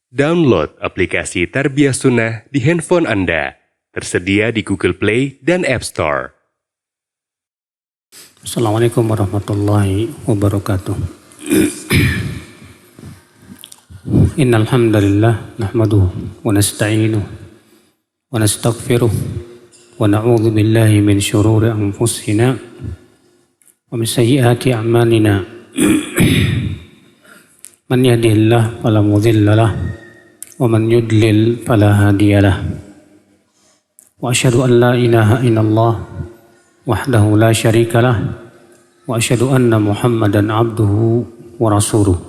Download aplikasi Tarbiyah Sunnah di handphone Anda. Tersedia di Google Play dan App Store. Assalamualaikum warahmatullahi wabarakatuh. Innal hamdalillah nahmaduhu wa nasta'inuhu wa nastaghfiruh wa na'udzu billahi min shururi anfusina wa min sayyiati a'malina. Man yahdihillahu fala mudilla lahu wa man yudlil fala hadiya lahu. Wa asyhadu an la ilaha illallah wahdahu la syarika lah wa asyhadu anna Muhammadan abduhu wa rasuluh.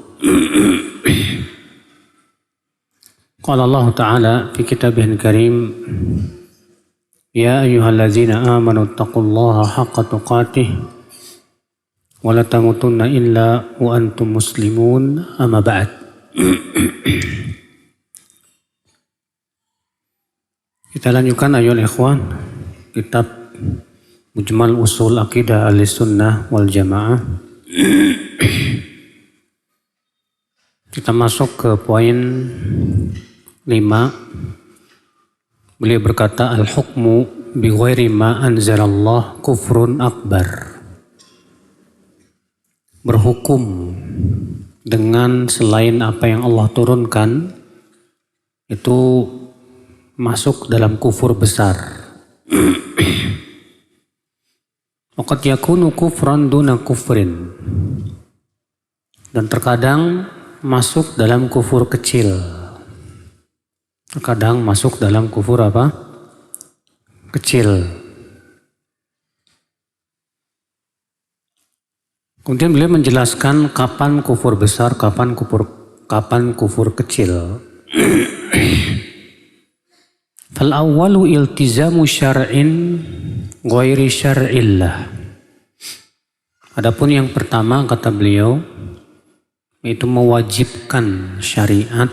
Qala Allah Ta'ala fi kitabihil karim, ya ayyuhallazina amanu taqullaha haqqa tuqatih wa la tamutunna illa wa antum muslimun, amma ba'd. Kita lanjutkan ayol ikhwan kitab Mujmal Usul Aqidah Ahlussunnah wal Jamaah. Kita masuk ke poin 5. Beliau berkata, al-hukmu bi ghairi ma anzalallah kufrun akbar. Berhukum dengan selain apa yang Allah turunkan itu masuk dalam kufur besar. Waqad yakunu kufran duna kufrin. Dan terkadang masuk dalam kufur kecil. Terkadang masuk dalam kufur apa? Kecil. Kemudian beliau menjelaskan kapan kufur besar, kapan kufur kecil. Fal awwalu iltizamu syar'in ghairi syar'illah. Adapun yang pertama kata beliau itu mewajibkan syariat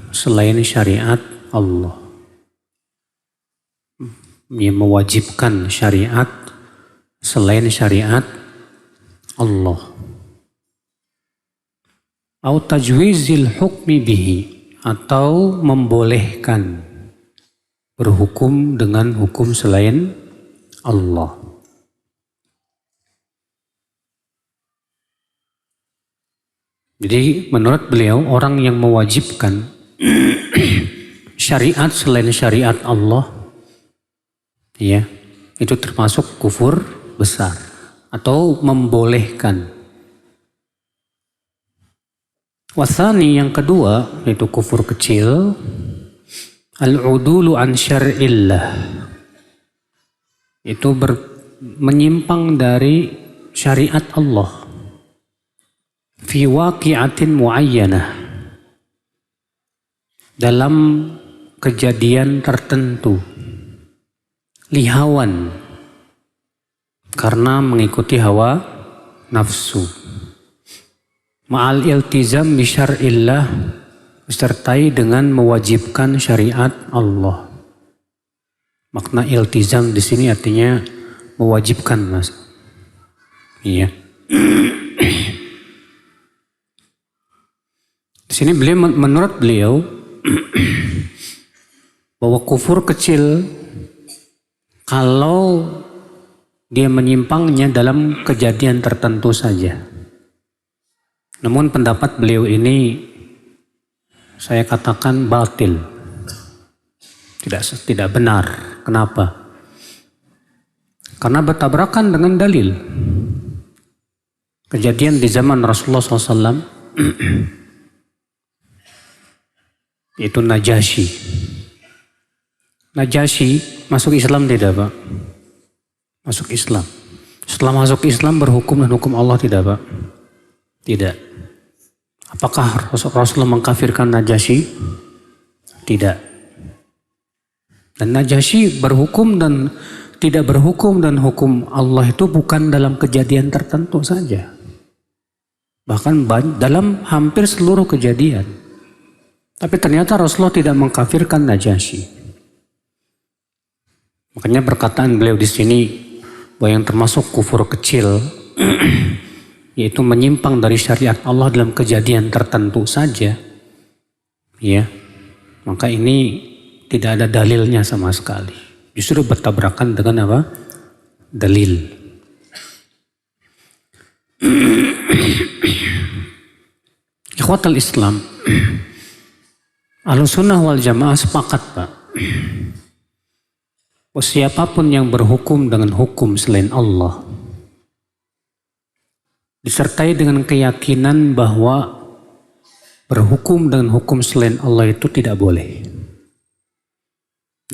selain syariat Allah. Ia mewajibkan syariat selain syariat Allah. Au tajwizil hukmi bihi, atau membolehkan berhukum dengan hukum selain Allah. Jadi menurut beliau orang yang mewajibkan syariat selain syariat Allah, ya, itu termasuk kufur besar atau membolehkan. Wasani yang kedua yaitu kufur kecil, al-udulu an syar'illah, itu menyimpang dari syariat Allah fi waqi'atin muayyanah, dalam kejadian tertentu, lihawan, karena mengikuti hawa nafsu, ma'al iltizam bi syar'illah, disertai dengan mewajibkan syariat Allah. Makna iltizam di sini artinya mewajibkan, Mas. Iya. Di sini menurut beliau bahwa kufur kecil kalau dia menyimpangnya dalam kejadian tertentu saja. Namun pendapat beliau ini saya katakan batil, tidak benar. Kenapa? Karena bertabrakan dengan dalil. Kejadian di zaman Rasulullah SAW itu Najasyi. Najasyi masuk Islam tidak, Pak? Masuk Islam. Setelah masuk Islam berhukum dan hukum Allah tidak, Pak? Tidak. Apakah Rasulullah mengkafirkan Najasyi? Tidak. Dan Najasyi berhukum dan tidak berhukum, dan hukum Allah itu bukan dalam kejadian tertentu saja. Bahkan dalam hampir seluruh kejadian. Tapi ternyata Rasulullah tidak mengkafirkan Najasyi. Makanya perkataan beliau di sini bahwa yang termasuk kufur kecil yaitu menyimpang dari syariat Allah dalam kejadian tertentu saja, ya, Maka ini tidak ada dalilnya sama sekali. Justru bertabrakan dengan apa? Dalil. Ikhwatal Islam, Ahlussunnah wal Jamaah sepakat, Pak. Siapapun yang berhukum dengan hukum selain Allah, disertai dengan keyakinan bahwa berhukum dengan hukum selain Allah itu tidak boleh.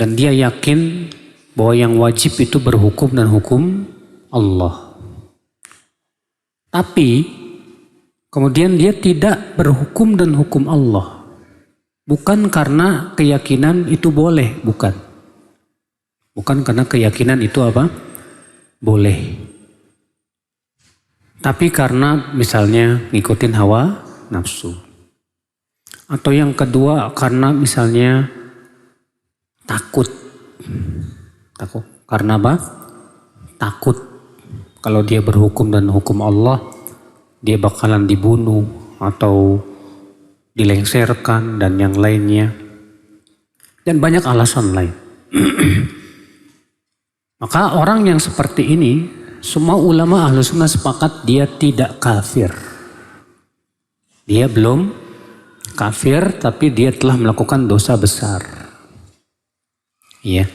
Dan dia yakin bahwa yang wajib itu berhukum dan hukum Allah. Tapi kemudian dia tidak berhukum dan hukum Allah. Bukan karena keyakinan itu boleh, bukan. Bukan karena keyakinan itu apa? Boleh. Tapi karena misalnya ngikutin hawa nafsu. Atau yang kedua karena misalnya takut. Takut. Karena apa? Takut. Kalau dia berhukum dan hukum Allah, dia bakalan dibunuh atau dilengsarkan dan yang lainnya. Dan banyak alasan lain. Maka orang yang seperti ini, semua ulama Ahlussunnah sepakat dia tidak kafir. Dia belum kafir, tapi dia telah melakukan dosa besar. Iya.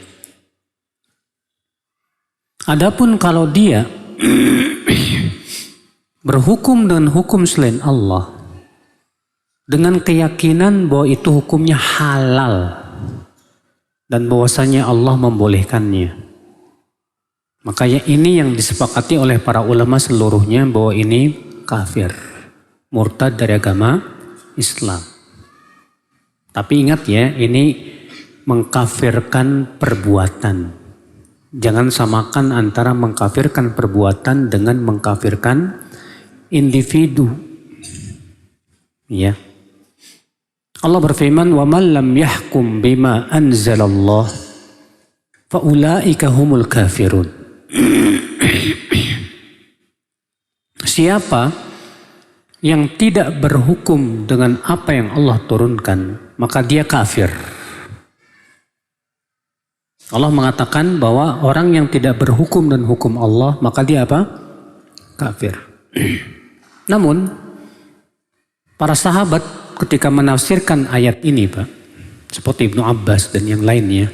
Adapun kalau dia berhukum dengan hukum selain Allah, dengan keyakinan bahwa itu hukumnya halal dan bahwasanya Allah membolehkannya, makanya ini yang disepakati oleh para ulama seluruhnya bahwa ini kafir, murtad dari agama Islam. Tapi ingat ya, ini mengkafirkan perbuatan. Jangan samakan antara mengkafirkan perbuatan dengan mengkafirkan individu. Ya. Allah berfirman, "Wa man lam yahkum bima anzalallah fa ulaika humul kafirun." Siapa yang tidak berhukum dengan apa yang Allah turunkan, maka dia kafir. Allah mengatakan bahwa orang yang tidak berhukum dan hukum Allah, maka dia apa? Kafir. Namun, para sahabat ketika menafsirkan ayat ini, Pak, seperti Ibnu Abbas dan yang lainnya,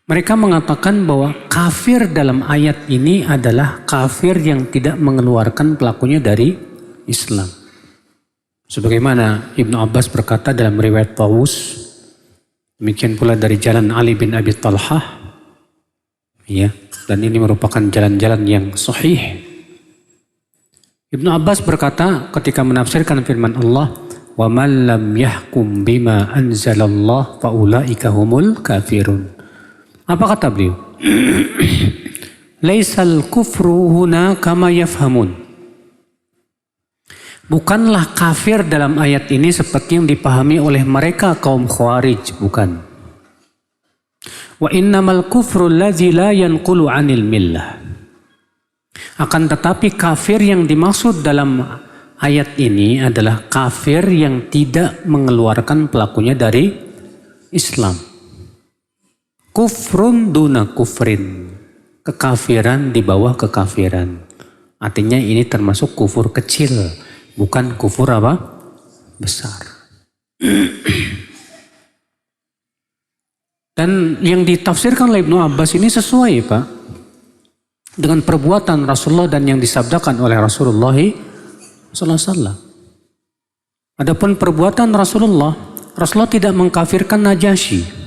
mereka mengatakan bahwa kafir dalam ayat ini adalah kafir yang tidak mengeluarkan pelakunya dari Islam. Sebagaimana Ibnu Abbas berkata dalam riwayat Tawus, demikian pula dari jalan Ali bin Abi Talhah, ya, dan ini merupakan jalan-jalan yang sahih. Ibnu Abbas berkata ketika menafsirkan firman Allah, "Wa man lam yahkum bima anzalallah fa ulaika humul kafirun." Apa kata beliau? Laisal kufru huna kama yafhamun. Bukanlah kafir dalam ayat ini seperti yang dipahami oleh mereka kaum Khawarij, bukan. Wa innamal kufru alladzi la yanqulu 'anil millah. Akan tetapi kafir yang dimaksud dalam ayat ini adalah kafir yang tidak mengeluarkan pelakunya dari Islam. Kufrun duna kufrin. Kekafiran di bawah kekafiran. Artinya ini termasuk kufur kecil, bukan kufur apa? Besar. Dan yang ditafsirkan oleh Ibnu Abbas ini sesuai, Pak, dengan perbuatan Rasulullah dan yang disabdakan oleh Rasulullah SAW. Adapun perbuatan Rasulullah tidak mengkafirkan Najasyi.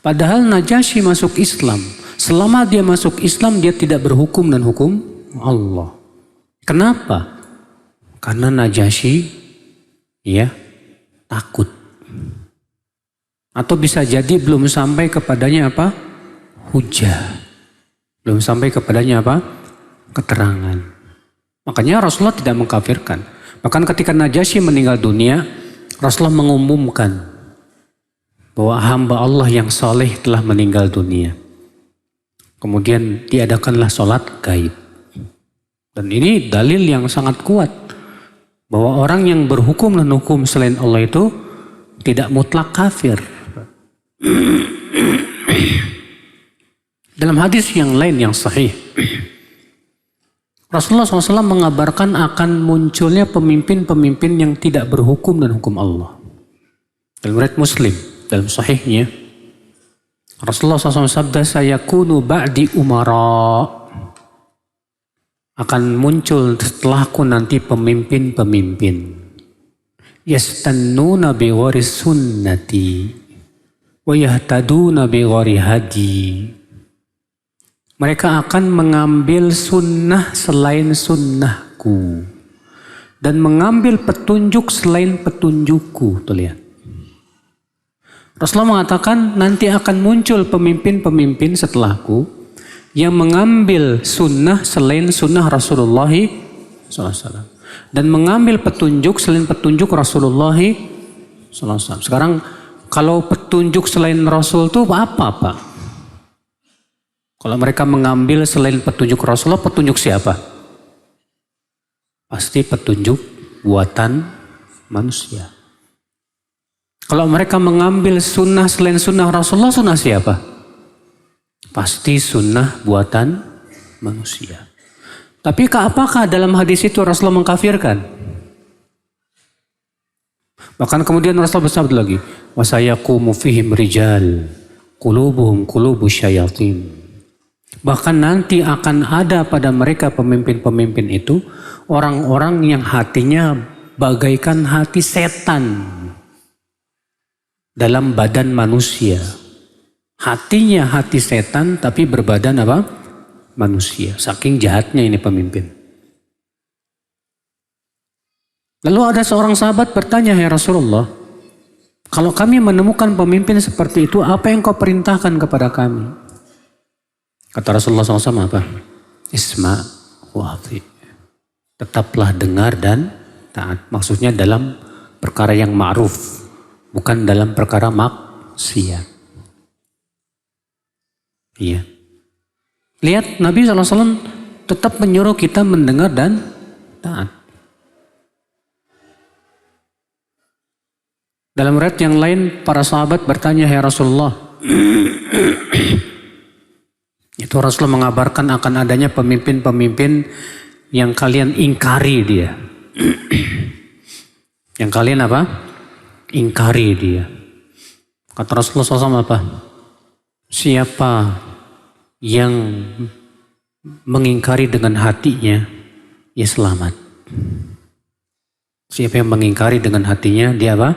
Padahal Najasyi masuk Islam. Selama dia masuk Islam, dia tidak berhukum dan hukum Allah. Kenapa? Karena Najasyi takut. Atau bisa jadi belum sampai kepadanya apa? Hujah. Belum sampai kepadanya apa? Keterangan. Makanya Rasulullah tidak mengkafirkan. Bahkan ketika Najasyi meninggal dunia, Rasulullah mengumumkan bahwa hamba Allah yang saleh telah meninggal dunia. Kemudian diadakanlah sholat gaib. Dan ini dalil yang sangat kuat bahwa orang yang berhukum dan hukum selain Allah itu tidak mutlak kafir. Dalam hadis yang lain yang sahih, Rasulullah SAW mengabarkan akan munculnya pemimpin-pemimpin yang tidak berhukum dan hukum Allah. Dalam riwayat Muslim, dalam sahihnya, Rasulullah SAW sabda, sayakunu ba'di umara, akan muncul setelahku nanti pemimpin-pemimpin. Yastannuna bighari sunnati wa yahtaduna bighari hadi. Mereka akan mengambil sunnah selain sunnahku dan mengambil petunjuk selain petunjukku. Tuh lihat. Rasulullah mengatakan nanti akan muncul pemimpin-pemimpin setelahku yang mengambil sunnah selain sunnah Rasulullah SAW dan mengambil petunjuk selain petunjuk Rasulullah SAW. Sekarang kalau petunjuk selain Rasul itu apa Pak? Kalau mereka mengambil selain petunjuk Rasulullah, petunjuk siapa? Pasti petunjuk buatan manusia. Kalau mereka mengambil sunnah selain sunnah Rasulullah, sunnah siapa? Pasti sunnah buatan manusia. Tapi apakah dalam hadis itu Rasulullah mengkafirkan? Bahkan kemudian Rasulullah bersabda lagi, wasayaqumu fihim rijal qulubuhum qulubus syayatin. Bahkan nanti akan ada pada mereka pemimpin-pemimpin itu orang-orang yang hatinya bagaikan hati setan dalam badan manusia. Hatinya hati setan tapi berbadan apa? Manusia. Saking jahatnya ini pemimpin. Lalu ada seorang sahabat bertanya, ya Rasulullah, kalau kami menemukan pemimpin seperti itu, apa yang kau perintahkan kepada kami? Kata Rasulullah SAW apa? Isma wa ati. Tetaplah dengar dan taat. Maksudnya dalam perkara yang ma'ruf. Bukan dalam perkara maksiat. Iya. Lihat Nabi SAW tetap menyuruh kita mendengar dan taat. Dalam riwayat yang lain para sahabat bertanya, ya Rasulullah, itu Rasulullah mengabarkan akan adanya pemimpin-pemimpin yang kalian ingkari dia. Yang kalian apa? Ingkari dia. Kata Rasulullah SAW apa? Siapa yang mengingkari dengan hatinya, ya selamat. Siapa yang mengingkari dengan hatinya, dia apa?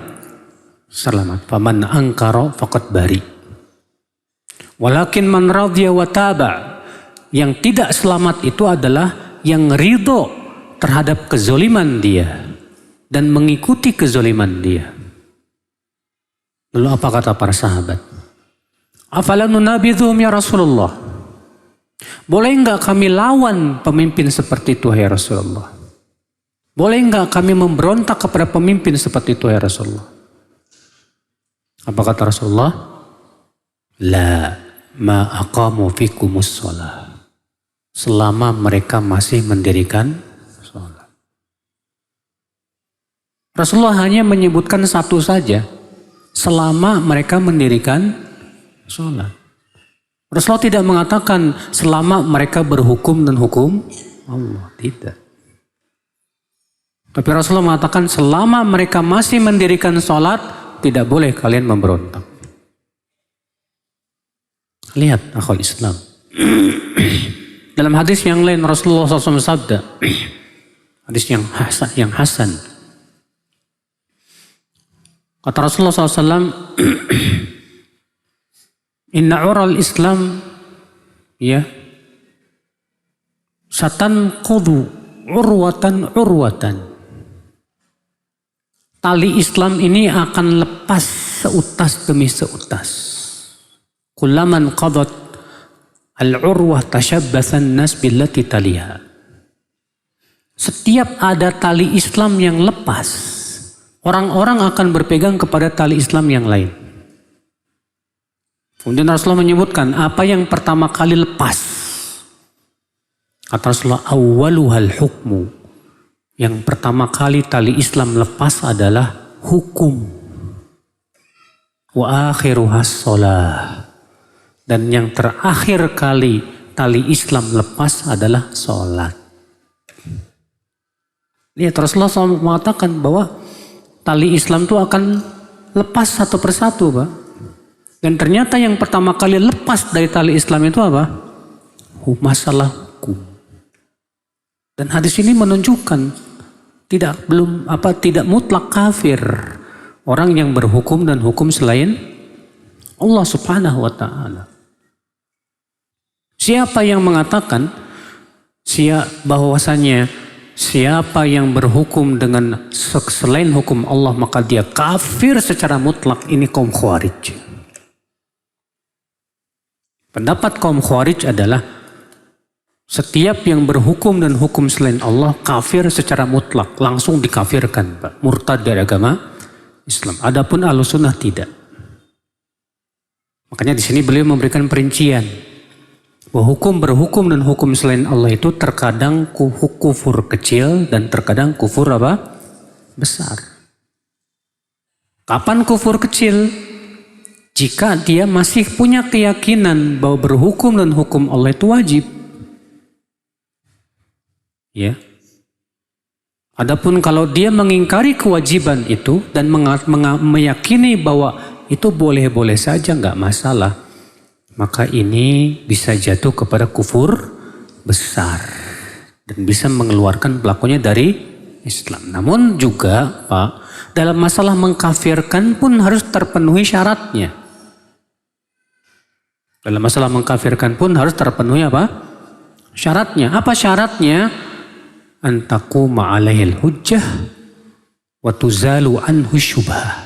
Selamat. Faman angkara faqad bari. Walakin man radhiya wa taba. Yang tidak selamat itu adalah yang ridho terhadap kezoliman dia dan mengikuti kezoliman dia. Lalu apa kata para sahabat? Afala nunabidhum ya Rasulullah? Boleh enggak kami lawan pemimpin seperti itu ya Rasulullah? Boleh enggak kami memberontak kepada pemimpin seperti itu ya Rasulullah? Apa kata Rasulullah? La ma aqamu fikumus shalah. Selama mereka masih mendirikan sholat. Rasulullah hanya menyebutkan satu saja. Selama mereka mendirikan sholat. Rasulullah tidak mengatakan selama mereka berhukum dan hukum Allah. Tidak. Tapi Rasulullah mengatakan selama mereka masih mendirikan sholat, tidak boleh kalian memberontak. Lihat akhwal Islam. Dalam hadis yang lain Rasulullah SAW sabda, hadis yang hasan. Kata Rasulullah SAW, Inna ural Islam ya satanqudu urwatan. Tali Islam ini akan lepas seutas demi seutas. Kullaman qadat al-urwah tashabbathan nas billati taliha. Setiap ada tali Islam yang lepas, orang-orang akan berpegang kepada tali Islam yang lain. Kemudian Rasulullah menyebutkan apa yang pertama kali lepas. Kata Rasulullah, awwaluhal hukmu. Yang pertama kali tali Islam lepas adalah hukum. wa akhiruhas shalah. Dan yang terakhir kali tali Islam lepas adalah sholat. Lihat Rasulullah SAW mengatakan bahwa tali Islam itu akan lepas satu persatu, Pak. Dan ternyata yang pertama kali lepas dari tali Islam itu apa? Masalah hukum. Dan hadis ini menunjukkan tidak mutlak kafir orang yang berhukum dan hukum selain Allah Subhanahu wa taala. Siapa yang mengatakan bahwasanya siapa yang berhukum dengan selain hukum Allah maka dia kafir secara mutlak, ini kaum Khawarij. Pendapat kaum Khawarij adalah setiap yang berhukum dan hukum selain Allah kafir secara mutlak, langsung dikafirkan, Pak. Murtad dari agama Islam. Adapun Ahlussunnah tidak. Makanya di sini beliau memberikan perincian bahwa berhukum dan hukum selain Allah itu terkadang kufur kecil dan terkadang kufur apa? Besar. Kapan kufur kecil? Jika dia masih punya keyakinan bahwa berhukum dan hukum Allah itu wajib. Ya. Adapun kalau dia mengingkari kewajiban itu dan meyakini bahwa itu boleh-boleh saja, nggak masalah, maka ini bisa jatuh kepada kufur besar dan bisa mengeluarkan pelakunya dari Islam. Namun juga, Pak, dalam masalah mengkafirkan pun harus terpenuhi syaratnya. Dalam masalah mengkafirkan pun harus terpenuhi apa? Syaratnya. Apa syaratnya? Antaquma alaihil hujjah wa tuzalu anhu syubhah.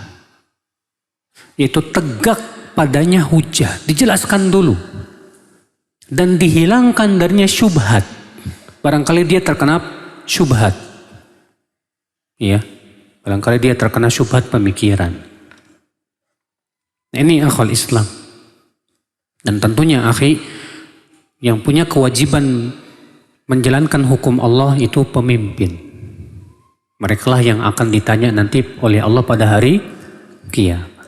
Yaitu tegak padanya hujjah, dijelaskan dulu dan dihilangkan darinya syubhat. Barangkali dia terkena syubhat, ya, barangkali dia terkena syubhat pemikiran. Nah, ini akhwal Islam. Dan tentunya akhi yang punya kewajiban menjalankan hukum Allah itu pemimpin. Mereka lah yang akan ditanya nanti oleh Allah pada hari kiamat.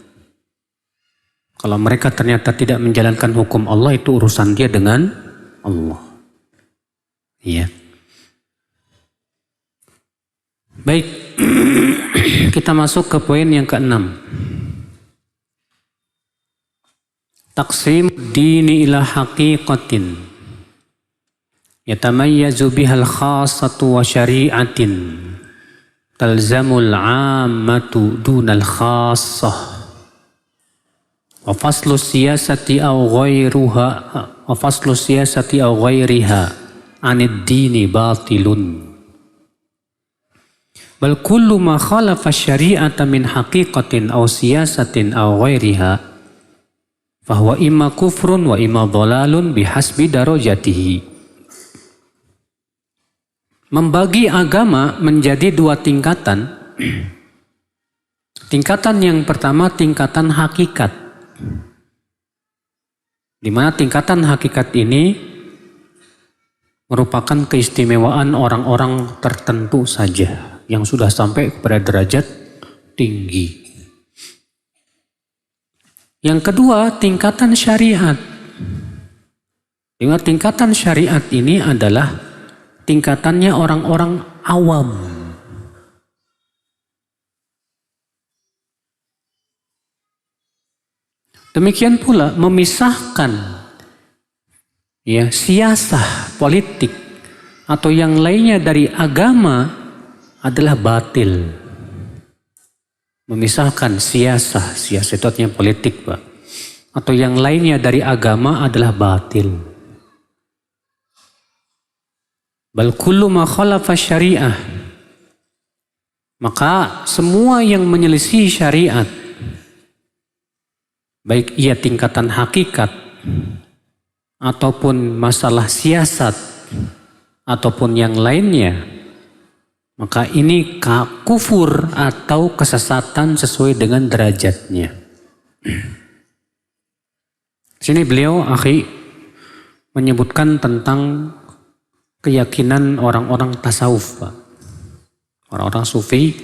Kalau mereka ternyata tidak menjalankan hukum Allah, itu urusan dia dengan Allah. Iya. Baik, kita masuk ke poin yang ke-6. Taqsim dini ila haqiqatin yatamayyazu bihal khassatu wa syari'atin talzamul 'ammatu dunal khassah. Wa faslu siyasati aw ghairiha anid dini batilun. Bal kullu ma khalafa syari'ata min haqiqatin aw siyasatin aw ghairiha fahuwa imma kufrun wa imma dhalalun bihasbi darajatihi. Membagi agama menjadi dua tingkatan. Tingkatan yang pertama tingkatan hakikat, di mana tingkatan hakikat ini merupakan keistimewaan orang-orang tertentu saja yang sudah sampai kepada derajat tinggi. Yang kedua, tingkatan syariat. Dengan tingkatan syariat ini adalah tingkatannya orang-orang awam. Demikian pula memisahkan siasah politik atau yang lainnya dari agama adalah batil. Memisahkan siasah itu artinya politik, Pak, atau yang lainnya dari agama adalah batil. Bal kullu ma khalafa syariah, maka semua yang menyelisih syariat, baik ia tingkatan hakikat ataupun masalah siasat ataupun yang lainnya, maka ini kufur atau kesesatan sesuai dengan derajatnya. Sini beliau akhi menyebutkan tentang keyakinan orang-orang tasawuf, Pak. Orang-orang sufi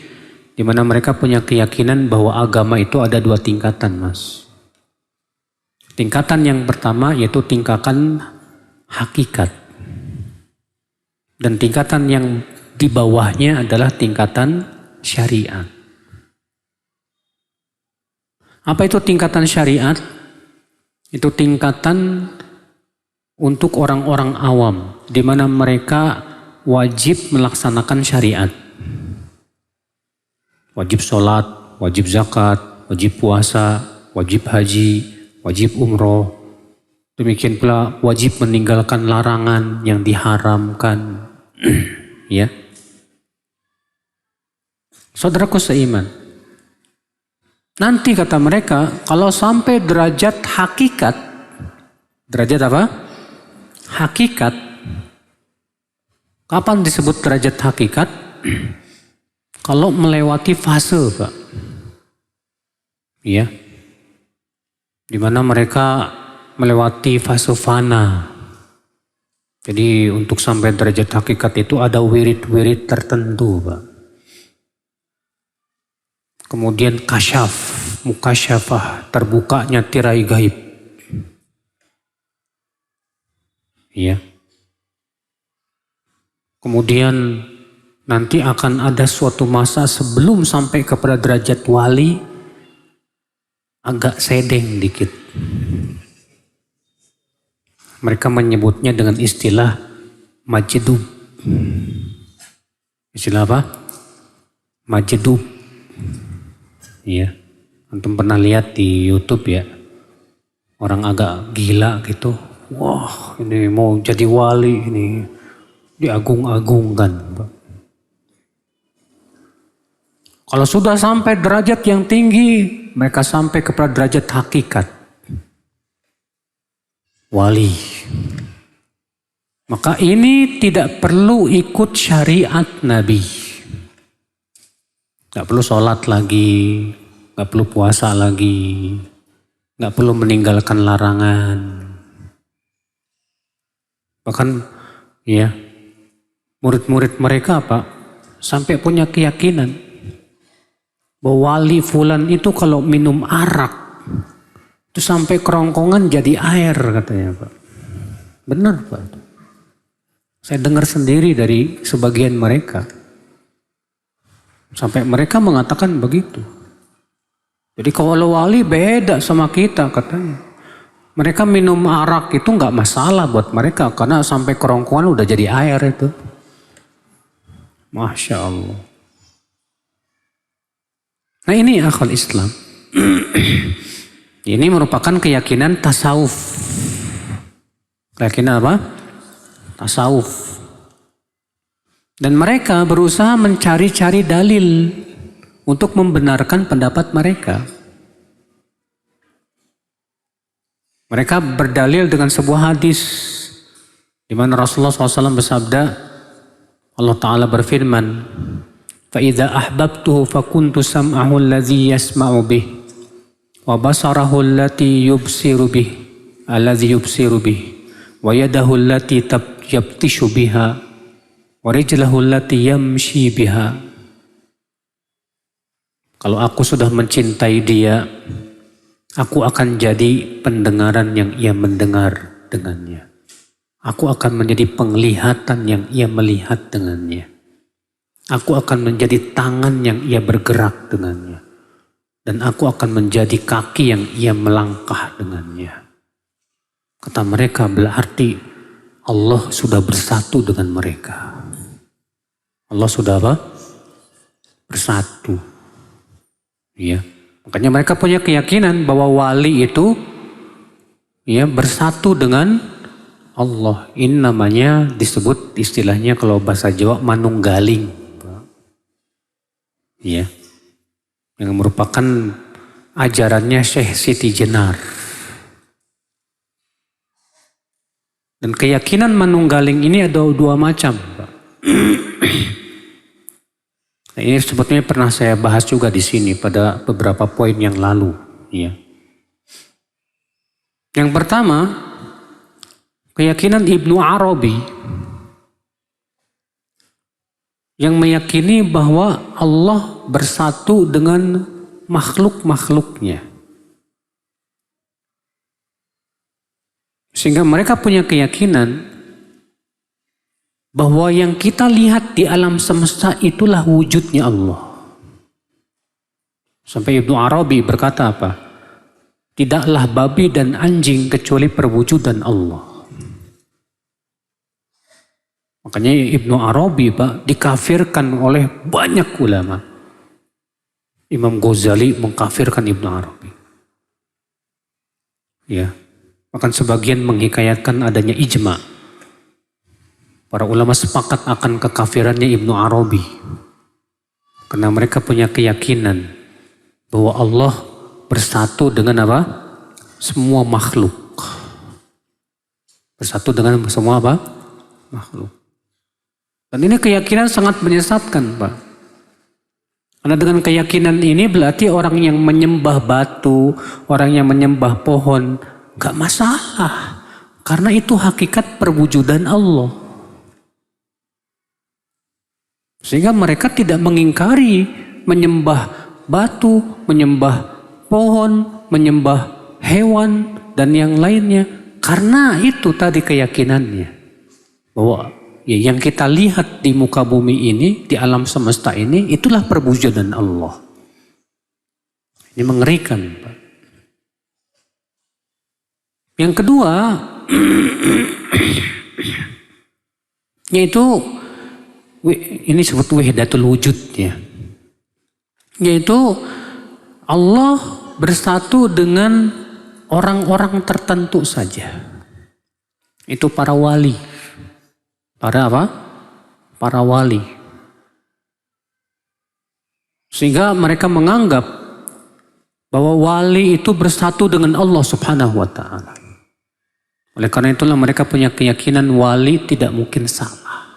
di mana mereka punya keyakinan bahwa agama itu ada 2 tingkatan, Mas. Tingkatan yang pertama yaitu tingkatan hakikat. Dan tingkatan yang di bawahnya adalah tingkatan syariat. Apa itu tingkatan syariat? Itu tingkatan untuk orang-orang awam, di mana mereka wajib melaksanakan syariat. Wajib sholat, wajib zakat, wajib puasa, wajib haji, wajib umroh. Demikian pula wajib meninggalkan larangan yang diharamkan. Ya. Saudaraku seiman. Nanti kata mereka, kalau sampai derajat hakikat. Derajat apa? Hakikat. Kapan disebut derajat hakikat? Kalau melewati fase, Pak. Ya. Di mana mereka melewati fase fana. Jadi untuk sampai derajat hakikat itu ada wirid-wirid tertentu, Pak. Kemudian kasyaf, mukasyafah, terbukanya tirai gaib. Ya. Kemudian nanti akan ada suatu masa sebelum sampai kepada derajat wali, agak sedeng dikit. Mereka menyebutnya dengan istilah majdub. Istilah apa? Majdub. Iya. Antum pernah lihat di YouTube ya. Orang agak gila gitu. Wah, ini mau jadi wali, ini diagung-agungkan. Kalau sudah sampai derajat yang tinggi, mereka sampai kepada derajat hakikat. Wali. Maka ini tidak perlu ikut syariat Nabi. Gak perlu sholat lagi, gak perlu puasa lagi, gak perlu meninggalkan larangan. Bahkan ya, murid-murid mereka apa? Sampai punya keyakinan bahwa wali fulan itu kalau minum arak itu sampai kerongkongan jadi air katanya, Pak. Benar, Pak. Saya dengar sendiri dari sebagian mereka. Sampai mereka mengatakan begitu. Jadi kalau wali beda sama kita katanya. Mereka minum arak itu nggak masalah buat mereka karena sampai kerongkongan udah jadi air itu. Masya Allah. Nah ini akal Islam. Ini merupakan keyakinan tasawuf. Keyakinan apa? Tasawuf. Dan mereka berusaha mencari-cari dalil untuk membenarkan pendapat mereka. Mereka berdalil dengan sebuah hadis di mana Rasulullah SAW bersabda, Allah Ta'ala berfirman, فَإِذَا أَحْبَبْتُهُ فَكُنْتُ سَمْعَهُ الَّذِي يَسْمَعُ بِهِ وَبَصَرَهُ الَّتِي يُبْصِرُ بِهِ الَّذِي يُبْصِرُ بِهِ وَيَدَهُ الَّتِي يَبْطِشُ بِهَا وَرِجْلَهُ الَّتِي يَمْشِي بِهَا. Kalau aku sudah mencintai dia, aku akan jadi pendengaran yang ia mendengar dengannya. Aku akan menjadi penglihatan yang ia melihat dengannya. Aku akan menjadi tangan yang ia bergerak dengannya. Dan aku akan menjadi kaki yang ia melangkah dengannya. Kata mereka berarti Allah sudah bersatu dengan mereka. Allah sudah apa? Bersatu. Ya. Makanya mereka punya keyakinan bahwa wali itu ya bersatu dengan Allah. Ini namanya disebut istilahnya kalau bahasa Jawa manunggaling. Ya. Yang merupakan ajarannya Syekh Siti Jenar. Dan keyakinan manunggaling ini ada 2 macam, Pak. Nah, ini sebetulnya pernah saya bahas juga di sini pada beberapa poin yang lalu. Ya. Yang pertama, keyakinan Ibnu Arabi yang meyakini bahwa Allah bersatu dengan makhluk-makhluknya. Sehingga mereka punya keyakinan bahwa yang kita lihat di alam semesta itulah wujudnya Allah. Sampai Ibnu Arabi berkata apa? Tidaklah babi dan anjing kecuali perwujudan Allah. Makanya Ibnu Arabi Pak dikafirkan oleh banyak ulama. Imam Ghazali mengkafirkan Ibnu Arabi. Ya, bahkan sebagian menghikayatkan adanya ijma. Para ulama sepakat akan kekafirannya Ibnu Arabi. Karena mereka punya keyakinan bahwa Allah bersatu dengan apa? Semua makhluk. Bersatu dengan semua apa? Makhluk. Dan ini keyakinan sangat menyesatkan, Pak. Karena dengan keyakinan ini berarti orang yang menyembah batu, orang yang menyembah pohon, gak masalah. Karena itu hakikat perwujudan Allah. Sehingga mereka tidak mengingkari menyembah batu, menyembah pohon, menyembah hewan, dan yang lainnya. Karena itu tadi keyakinannya. Bahwa ya, yang kita lihat di muka bumi ini, di alam semesta ini, itulah perwujudan Allah. Ini mengerikan, Pak. Yang kedua, yaitu ini disebut wahdatul wujud ya. Yaitu Allah bersatu dengan orang-orang tertentu saja. Itu para wali. Para apa? Para wali. Sehingga mereka menganggap bahwa wali itu bersatu dengan Allah Subhanahu wa ta'ala. Oleh karena itulah mereka punya keyakinan wali tidak mungkin salah.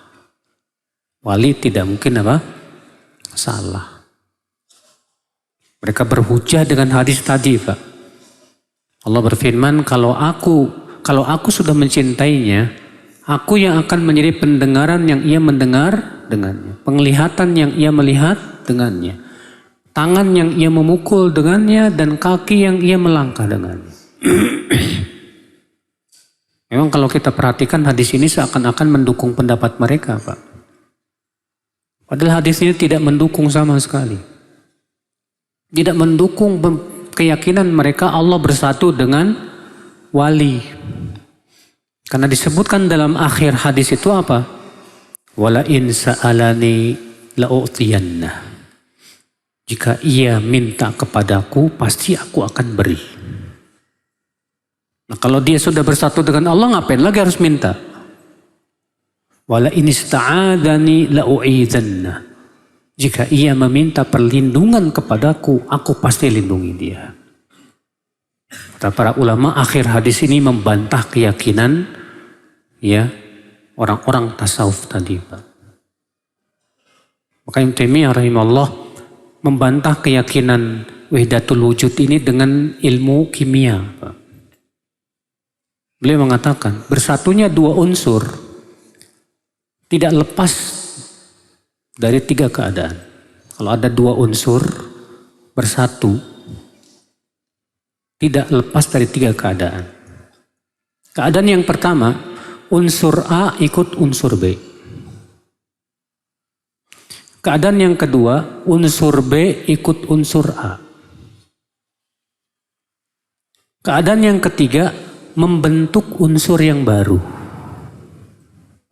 Wali tidak mungkin apa? Salah. Mereka berhujah dengan hadis tadi, Pak. Allah berfirman, kalau aku sudah mencintainya, aku yang akan menjadi pendengaran yang ia mendengar dengannya, penglihatan yang ia melihat dengannya, tangan yang ia memukul dengannya, dan kaki yang ia melangkah dengannya. Memang kalau kita perhatikan hadis ini seakan-akan mendukung pendapat mereka, Pak. Padahal hadis ini tidak mendukung sama sekali. Tidak mendukung keyakinan mereka Allah bersatu dengan wali. Karena disebutkan dalam akhir hadis itu apa? Wala in sa'alani la'u'tiyanna. Jika ia minta kepadaku, pasti aku akan beri. Nah, kalau dia sudah bersatu dengan Allah, ngapain lagi harus minta? Wala in ista'adani la'u'idhanna. Jika ia meminta perlindungan kepadaku, aku pasti lindungi dia. Kata para ulama, akhir hadis ini membantah keyakinan ya orang-orang tasawuf tadi, Pak. Maka Ibnu Taimiyah rahimahullah membantah keyakinan wahdatul wujud ini dengan ilmu kimia, Pak. Beliau mengatakan bersatunya dua unsur tidak lepas dari tiga keadaan. Kalau ada dua unsur bersatu, tidak lepas dari tiga keadaan. Keadaan yang pertama, unsur A ikut unsur B. Keadaan yang kedua, unsur B ikut unsur A. Keadaan yang ketiga, membentuk unsur yang baru.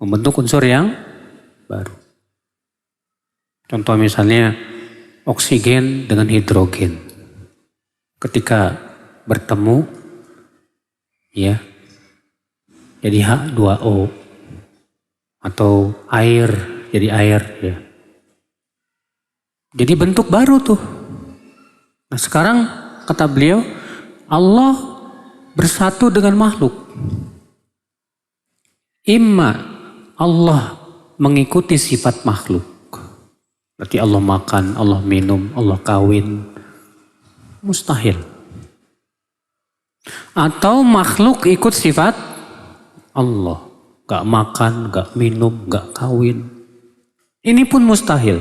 Membentuk unsur yang baru. Contoh misalnya oksigen dengan hidrogen. Ketika bertemu, ya, jadi H2O. Atau air, jadi air, ya. Jadi bentuk baru tuh. Nah sekarang kata beliau, Allah bersatu dengan makhluk. Imma Allah mengikuti sifat makhluk. Berarti Allah makan, Allah minum, Allah kawin. Mustahil. Atau makhluk ikut sifat Allah. Gak makan, gak minum, gak kawin. Ini pun mustahil.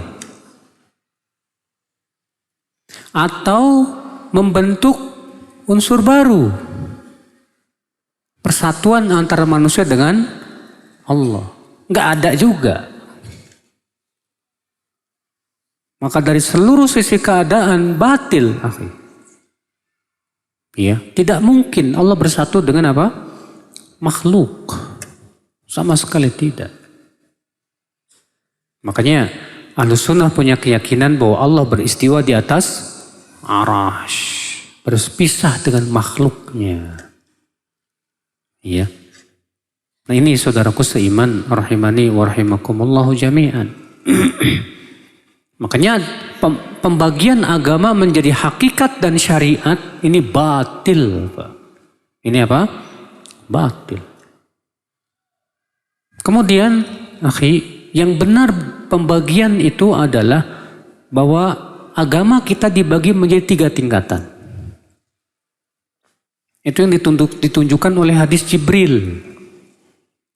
atau membentuk unsur baru. Persatuan antara manusia dengan Allah. Nggak ada juga. Maka dari seluruh sisi keadaan batil, akhi. Ya, tidak mungkin Allah bersatu dengan apa? Makhluk. Sama sekali tidak. Makanya Ahlus Sunnah punya keyakinan bahwa Allah beristiwa di atas Arasy, berpisah dengan makhluknya. Ya. Nah ini saudaraku seiman, rahimani wa rahimakumullahu jami'an. Makanya pembagian agama menjadi hakikat dan syariat ini batil, Pak. Ini apa? Batil. Kemudian, akhi, yang benar pembagian itu adalah bahwa agama kita dibagi menjadi 3 tingkatan. Itu yang ditunjukkan oleh hadis Jibril.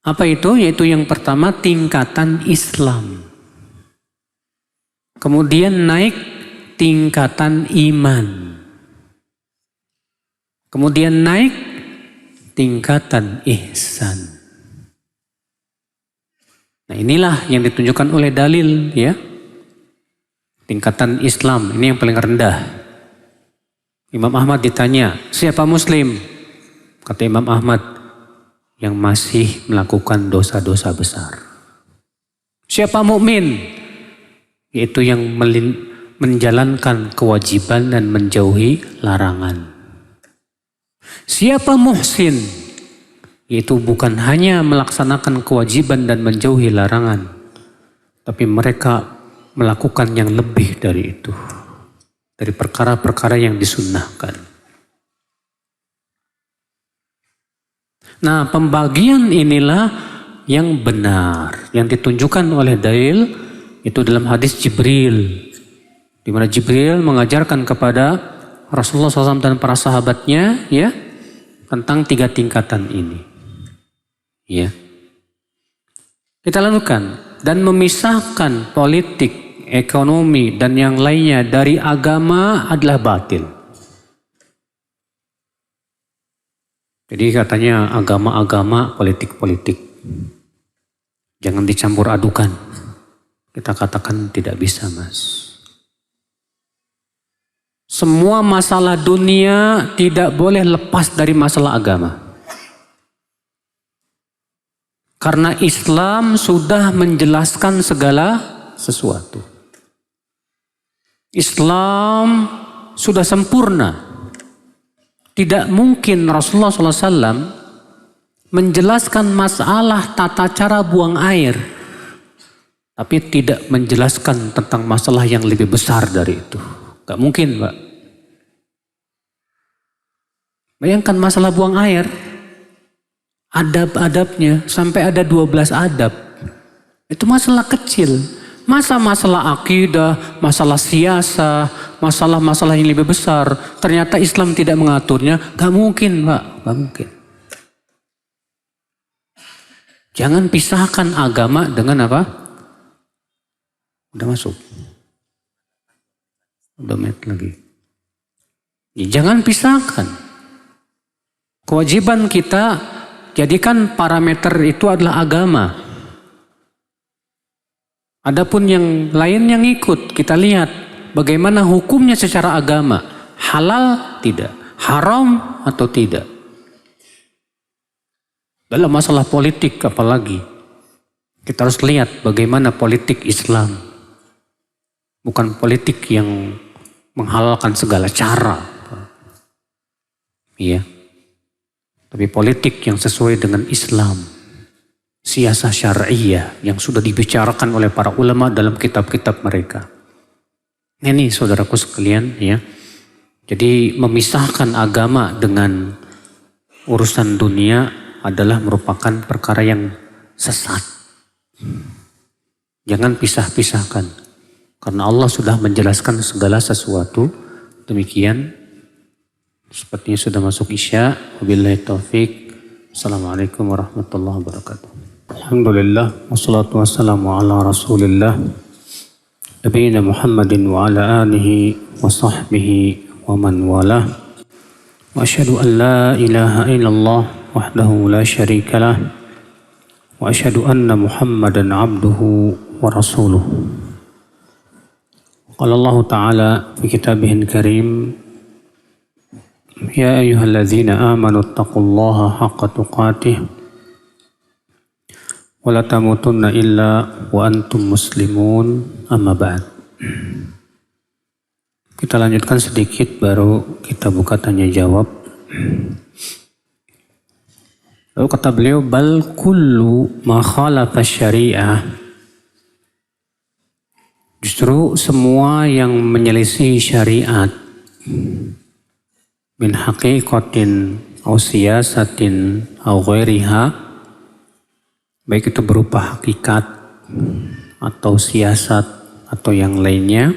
Apa itu? Yaitu yang pertama tingkatan Islam. Kemudian naik tingkatan iman. Kemudian naik tingkatan ihsan. Nah inilah yang ditunjukkan oleh dalil ya. Tingkatan Islam ini yang paling rendah. Imam Ahmad ditanya, siapa muslim? Kata Imam Ahmad, yang masih melakukan dosa-dosa besar. Siapa mukmin? Yaitu yang menjalankan kewajiban dan menjauhi larangan. Siapa muhsin? Yaitu bukan hanya melaksanakan kewajiban dan menjauhi larangan, tapi mereka melakukan yang lebih dari itu, dari perkara-perkara yang disunnahkan. Nah, pembagian inilah yang benar, yang ditunjukkan oleh dalil itu dalam hadis Jibril, di mana Jibril mengajarkan kepada Rasulullah SAW dan para sahabatnya, ya, tentang 3 tingkatan ini. Ya. Kita lakukan dan memisahkan politik, ekonomi dan yang lainnya dari agama adalah batil. Jadi katanya agama-agama, politik-politik. Jangan dicampur adukan. Kita katakan tidak bisa, Mas. Semua masalah dunia tidak boleh lepas dari masalah agama. Karena Islam sudah menjelaskan segala sesuatu. Islam sudah sempurna. Tidak mungkin Rasulullah SAW menjelaskan masalah tata cara buang air, tapi tidak menjelaskan tentang masalah yang lebih besar dari itu. Gak mungkin, Pak. Bayangkan masalah buang air. Adab-adabnya sampai ada 12 adab. Itu masalah kecil. Masalah akidah, masalah siasa, masalah-masalah yang lebih besar. Ternyata Islam tidak mengaturnya. Gak mungkin, Pak. Gak mungkin. Jangan pisahkan agama dengan apa? Udah masuk. Udah met lagi. Ya, jangan pisahkan. Kewajiban kita jadikan parameter itu adalah agama. Adapun yang lain yang ikut, kita lihat bagaimana hukumnya secara agama. Halal tidak, haram atau tidak. Dalam masalah politik apalagi, kita harus lihat bagaimana politik Islam. Bukan politik yang menghalalkan segala cara. Iya. Tapi politik yang sesuai dengan Islam. Siasah syar'iyah yang sudah dibicarakan oleh para ulama dalam kitab-kitab mereka. Ini saudaraku sekalian ya. Jadi memisahkan agama dengan urusan dunia adalah merupakan perkara yang sesat. Jangan pisah-pisahkan. Karena Allah sudah menjelaskan segala sesuatu. Demikian. Sepertinya sudah masuk Isya. Wabillahi taufik. Assalamualaikum warahmatullahi wabarakatuh. Alhamdulillah. Wassalatu wassalamu ala rasulillah. نبينا محمد وعلى آله وصحبه ومن والاه وأشهد أن لا إله إلا الله وحده لا شريك له وأشهد أن محمدا عبده ورسوله. قال الله تعالى في كتابه الكريم: يا أيها الذين آمنوا اتقوا الله حق تقاته ولا تموتن إلا وأنتم مسلمون. Amma ba'd. Kita lanjutkan sedikit, baru kita buka tanya jawab. Lalu kata beliau, bal kullu ma khalafa syariah. Justru semua yang menyelisih syariat min haqiqatin aw siyasatin aw ghairiha, baik itu berupa hakikat atau siasat atau yang lainnya,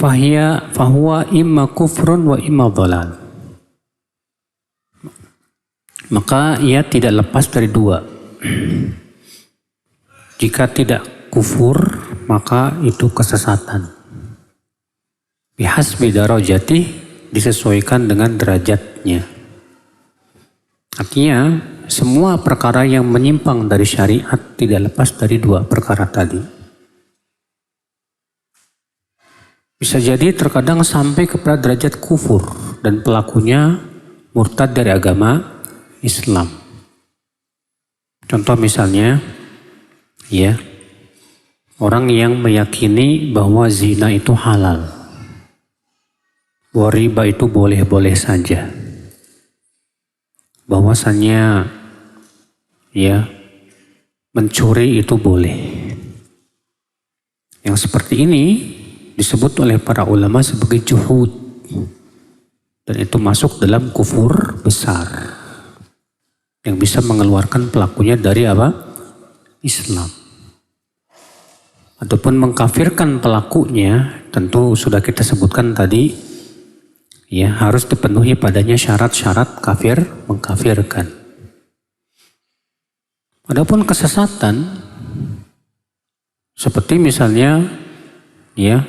fahuwa imma kufrun wa imma dhalal, maka ia tidak lepas dari dua. Jika tidak kufur, maka itu kesesatan. Bihasbi darajati, disesuaikan dengan derajatnya. Artinya semua perkara yang menyimpang dari syariat tidak lepas dari dua perkara tadi. Bisa jadi terkadang sampai kepada derajat kufur dan pelakunya murtad dari agama Islam. Contoh misalnya, ya, orang yang meyakini bahwa zina itu halal, bahwa riba itu boleh-boleh saja, bahwasannya ya mencuri itu boleh. Yang seperti ini disebut oleh para ulama sebagai juhud, dan itu masuk dalam kufur besar yang bisa mengeluarkan pelakunya dari apa? Islam. Ataupun mengkafirkan pelakunya, tentu sudah kita sebutkan tadi, ya, harus dipenuhi padanya syarat-syarat kafir mengkafirkan. Adapun kesesatan, seperti misalnya, ya,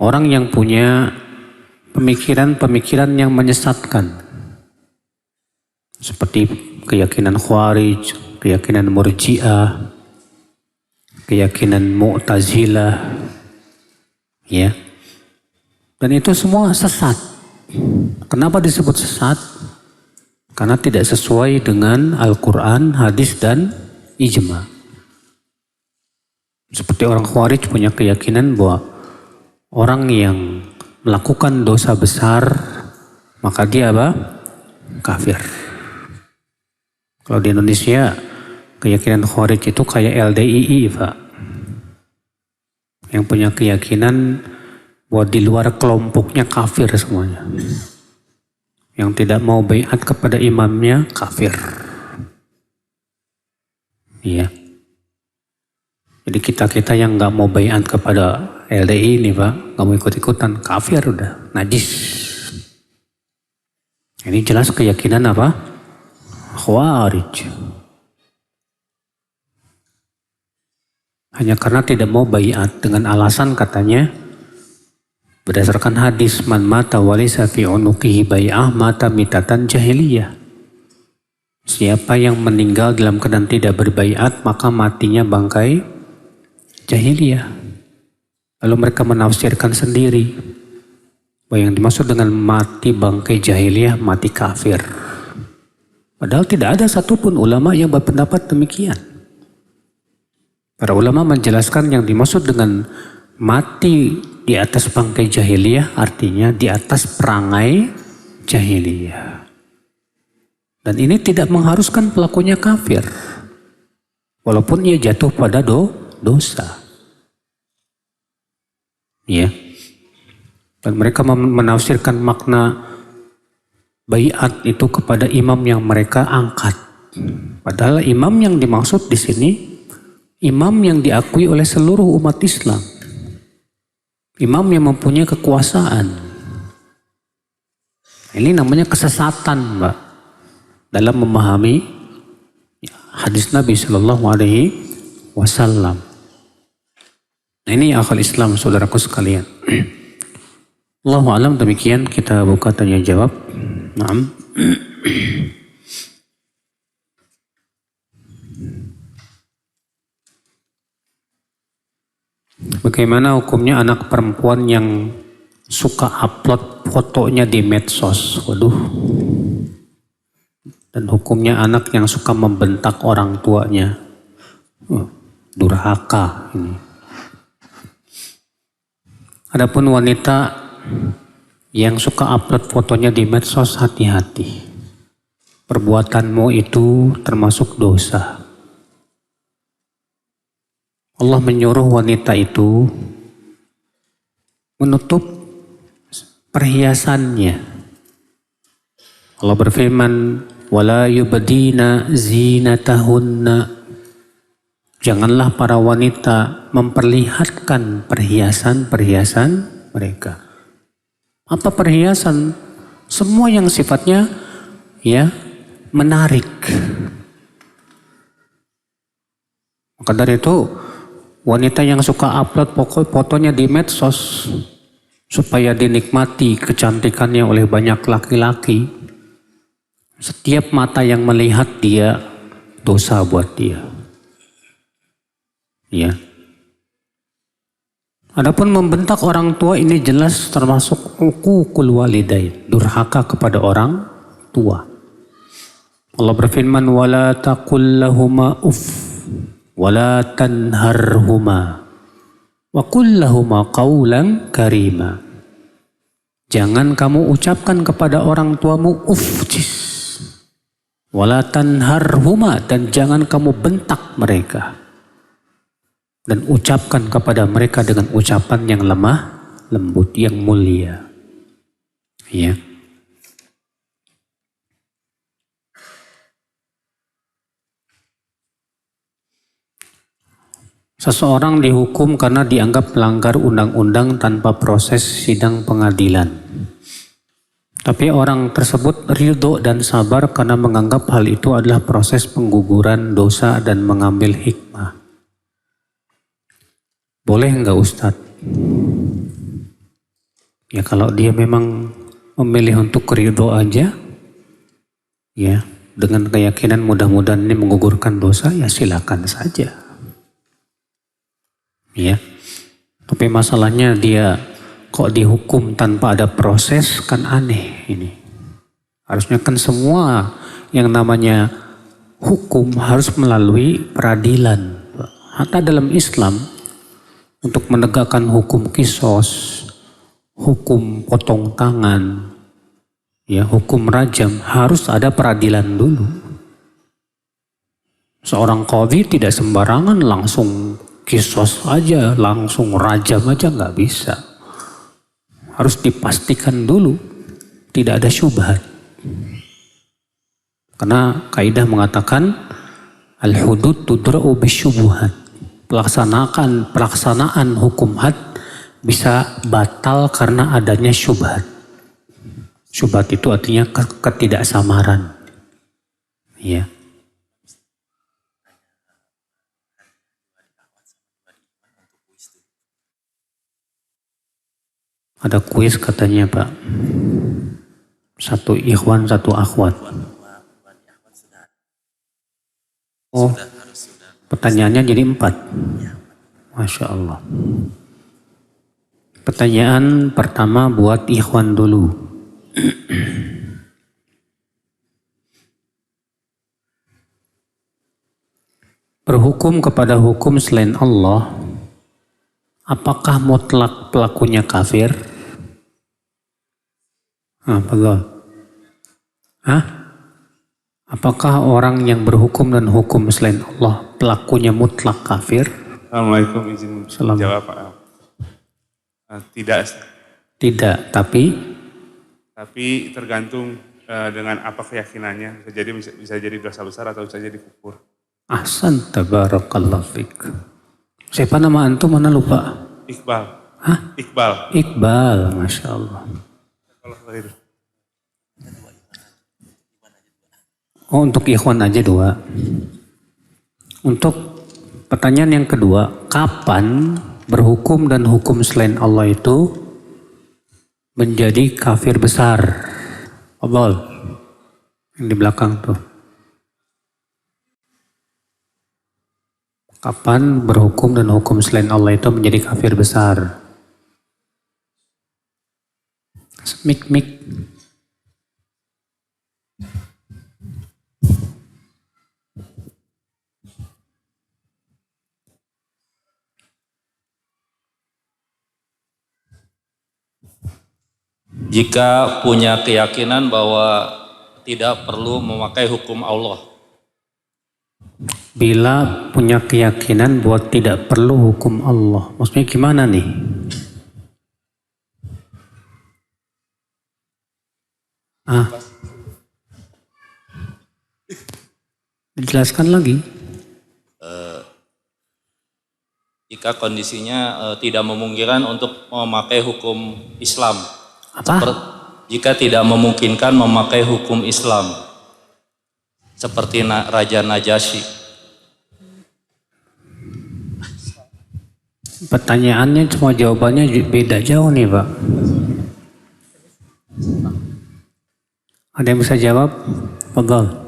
orang yang punya pemikiran-pemikiran yang menyesatkan, seperti keyakinan Khawarij, keyakinan Murji'ah, keyakinan Mu'tazilah, ya, dan itu semua sesat. Kenapa disebut sesat? Karena tidak sesuai dengan Al-Quran, hadis, dan ijma. Seperti orang Khawarij punya keyakinan bahwa orang yang melakukan dosa besar, maka dia apa? Kafir. Kalau di Indonesia, keyakinan Khawarij itu kayak LDII, Pak. Yang punya keyakinan bahwa di luar kelompoknya kafir semuanya. Yang tidak mau baiat kepada imamnya kafir. Iya. Jadi kita yang nggak mau baiat kepada LDI ini, Pak, nggak mau ikut-ikutan, kafir udah, najis. Ini jelas keyakinan apa? Khawarij. Hanya karena tidak mau baiat dengan alasan katanya, berdasarkan hadis, man mata walisa fi unuqihi bai'ah mata mitatan jahiliyah. Siapa yang meninggal dalam keadaan tidak berbaiat, maka matinya bangkai jahiliyah. Lalu mereka menafsirkan sendiri bahwa yang dimaksud dengan mati bangkai jahiliyah, mati kafir. Padahal tidak ada satupun ulama yang berpendapat demikian. Para ulama menjelaskan yang dimaksud dengan mati di atas bangkai jahiliyah artinya di atas perangai jahiliyah. Dan ini tidak mengharuskan pelakunya kafir, walaupun ia jatuh pada dosa. Ya. Dan mereka menafsirkan makna baiat itu kepada imam yang mereka angkat. Padahal imam yang dimaksud di sini imam yang diakui oleh seluruh umat Islam. Imam yang mempunyai kekuasaan. Ini namanya kesesatan, Mbak, dalam memahami hadis Nabi Shallallahu Alaihi Wasallam. Nah ini akal Islam saudaraku sekalian. Allahu alam, demikian kita buka tanya jawab. Naam. Bagaimana hukumnya anak perempuan yang suka upload fotonya di medsos? Waduh. Dan hukumnya anak yang suka membentak orang tuanya. Durhaka ini. Adapun wanita yang suka upload fotonya di medsos, hati-hati. Perbuatanmu itu termasuk dosa. Allah menyuruh wanita itu menutup perhiasannya. Allah berfirman, "Wala yubdina zinatahunna." Janganlah para wanita memperlihatkan perhiasan-perhiasan mereka. Apa perhiasan? Semua yang sifatnya menarik. Maka dari itu, wanita yang suka upload fotonya di medsos supaya dinikmati kecantikannya oleh banyak laki-laki, setiap mata yang melihat dia dosa buat dia. Ya. Adapun membentak orang tua ini jelas termasuk uququl walidain, durhaka kepada orang tua. Allah berfirman, "Wala taqul lahuma uff wala tanharhuma wa qul lahuma qawlan karima." Jangan kamu ucapkan kepada orang tuamu ufjis. Wala tanharhuma, dan jangan kamu bentak mereka. Dan ucapkan kepada mereka dengan ucapan yang lemah, lembut, yang mulia. Ya. Seseorang dihukum karena dianggap melanggar undang-undang tanpa proses sidang pengadilan. Tapi orang tersebut ridho dan sabar karena menganggap hal itu adalah proses pengguguran dosa dan mengambil hikmah. Boleh enggak Ustadz? Ya kalau dia memang memilih untuk ridho aja, ya dengan keyakinan mudah-mudahan ini menggugurkan dosa, ya silakan saja. Ya, tapi masalahnya dia kok dihukum tanpa ada proses, kan aneh ini. Harusnya kan semua yang namanya hukum harus melalui peradilan. Hatta dalam Islam, untuk menegakkan hukum kisos, hukum potong tangan, ya hukum rajam, harus ada peradilan dulu. Seorang qadhi tidak sembarangan langsung kisos aja, langsung rajam aja, nggak bisa. Harus dipastikan dulu tidak ada syubhat. Karena kaidah mengatakan al-hudud tudra'u bisyubuhat. Pelaksanaan hukum had bisa batal karena adanya syubhat. Syubhat itu artinya ketidaksamaran. Ya. Ada kuis katanya Pak. Satu ikhwan, satu akhwat. Oh. Pertanyaannya jadi 4. Masya Allah. Pertanyaan pertama buat ikhwan dulu. Berhukum kepada hukum selain Allah, apakah mutlak pelakunya kafir? Betul. Apakah orang yang berhukum dan hukum selain Allah pelakunya mutlak kafir? Assalamualaikum, izin jawab Pak. Tidak, tapi tergantung dengan apa keyakinannya. Bisa jadi dosa besar atau bisa jadi kufur. Ahsan, tabarakallah fik. Siapa nama antum, mana lupa? Iqbal. Iqbal, Masya Allah. Oh, untuk ikhwan aja 2. Untuk pertanyaan yang kedua, kapan berhukum dan hukum selain Allah itu menjadi kafir besar. Abdul, yang di belakang tuh. Kapan berhukum dan hukum selain Allah itu menjadi kafir besar? Mik. Jika punya keyakinan bahwa tidak perlu memakai hukum Allah. Bila punya keyakinan bahwa tidak perlu hukum Allah. Maksudnya gimana nih? Dijelaskan lagi. Jika kondisinya tidak memungkinkan untuk memakai hukum Islam. Apa? Jika tidak memungkinkan memakai hukum Islam. Seperti Raja Najasyi. Pertanyaannya cuma jawabannya beda jauh nih Pak. Ada yang bisa jawab? Fadhal.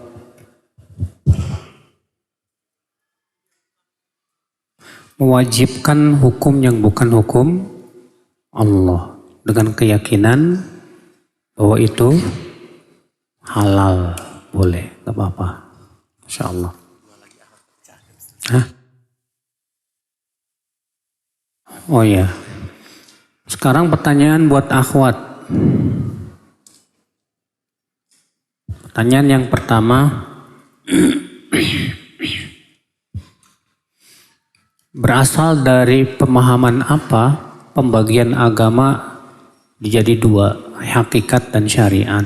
Mewajibkan hukum yang bukan hukum Allah dengan keyakinan bahwa itu halal, boleh, gak apa-apa, insya Allah. Hah? Oh ya, sekarang pertanyaan buat akhwat. Pertanyaan yang pertama, berasal dari pemahaman apa pembagian agama menjadi dua, hakikat dan syariat?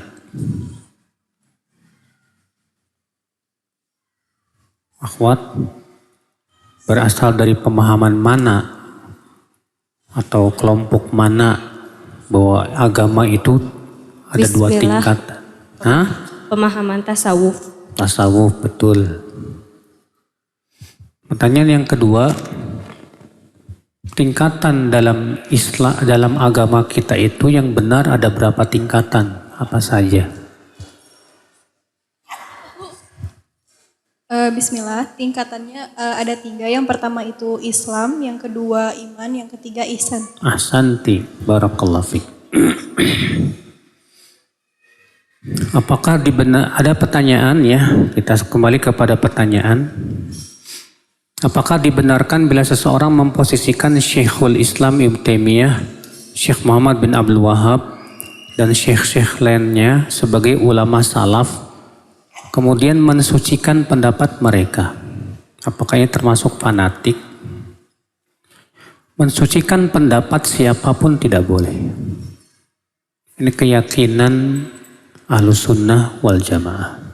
Akhwat, berasal dari pemahaman mana atau kelompok mana bahwa agama itu ada dua tingkat? Hah? Pemahaman tasawuf. Tasawuf, betul. Pertanyaan yang kedua, tingkatan dalam Islam, dalam agama kita itu yang benar ada berapa tingkatan? Apa saja? Bismillah, tingkatannya ada 3. Yang pertama itu Islam, yang kedua iman, yang ketiga ihsan. Ahsanti, barakallahu fiik. Apakah ada pertanyaan ya? Kita kembali kepada pertanyaan. Apakah dibenarkan bila seseorang memposisikan Syekhul Islam Ibnu Taimiyah, Syekh Muhammad bin Abdul Wahab, dan syekh-syekh lainnya sebagai ulama salaf, kemudian mensucikan pendapat mereka? Apakah ini termasuk fanatik? Mensucikan pendapat siapapun tidak boleh. Ini keyakinan Ahlus Sunnah wal Jamaah.